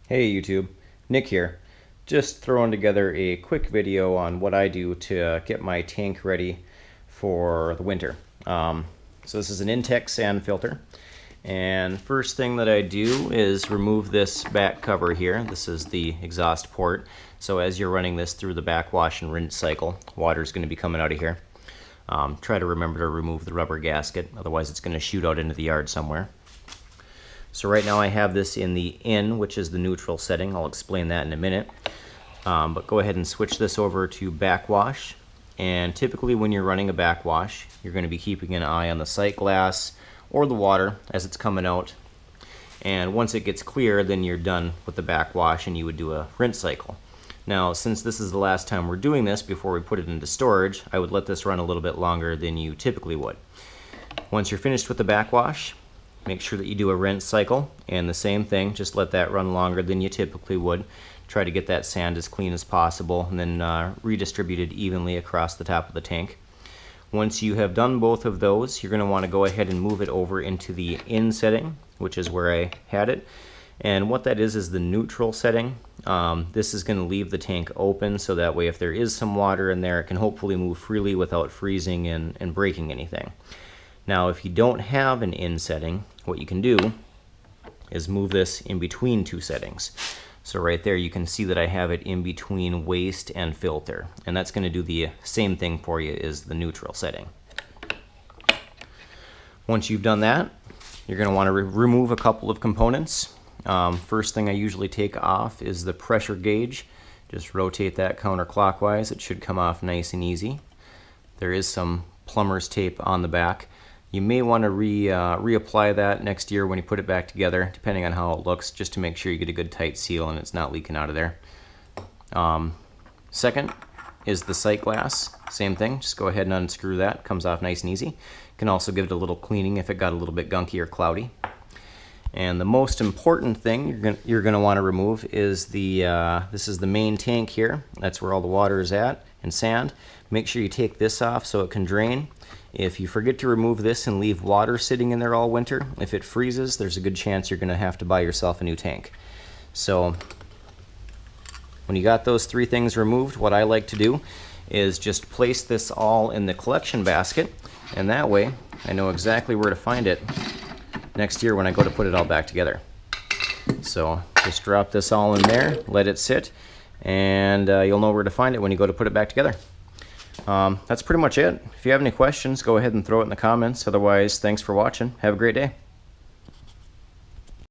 Hey YouTube, Nick here. Just throwing together a quick video on what I do to get my tank ready for the winter. So this is an Intex sand filter, and first thing that I do is remove this back cover here. This is the exhaust port, so as you're running this through the backwash and rinse cycle, water is going to be coming out of here. Try to remember to remove the rubber gasket, otherwise it's going to shoot out into the yard somewhere. So right now I have this in the in, which is the neutral setting. I'll explain that in a minute. But go ahead and switch this over to backwash. And typically when you're running a backwash, you're going to be keeping an eye on the sight glass or the water as it's coming out. And once it gets clear, then you're done with the backwash and you would do a rinse cycle. Now, since this is the last time we're doing this before we put it into storage, I would let this run a little bit longer than you typically would. Once you're finished with the backwash, make sure that you do a rinse cycle, and the same thing, just let that run longer than you typically would. Try to get that sand as clean as possible and then redistribute it evenly across the top of the tank. Once you have done both of those, you're going to want to go ahead and move it over into the in setting, which is where I had it. And what that is the neutral setting. This is going to leave the tank open so that way if there is some water in there, it can hopefully move freely without freezing and breaking anything. Now, if you don't have an in setting, what you can do is move this in between two settings. So right there you can see that I have it in between waste and filter, and that's going to do the same thing for you as the neutral setting. Once you've done that, you're going to want to remove a couple of components. First thing I usually take off is the pressure gauge. Just rotate that counterclockwise. It should come off nice and easy. There is some plumber's tape on the back. You may want to reapply that next year when you put it back together, depending on how it looks, just to make sure you get a good tight seal and it's not leaking out of there. Second is the sight glass. Same thing, just go ahead and unscrew that. Comes off nice and easy. You can also give it a little cleaning if it got a little bit gunky or cloudy. And the most important thing you're going to want to remove is this is the main tank here. That's where all the water is at and sand. Make sure you take this off so it can drain. If you forget to remove this and leave water sitting in there all winter, if it freezes, there's a good chance you're going to have to buy yourself a new tank. So when you got those three things removed, what I like to do is just place this all in the collection basket, and that way I know exactly where to find it next year when I go to put it all back together. So just drop this all in there, let it sit, and you'll know where to find it when you go to put it back together. That's pretty much it. If you have any questions, go ahead and throw it in the comments. Otherwise, thanks for watching. Have a great day.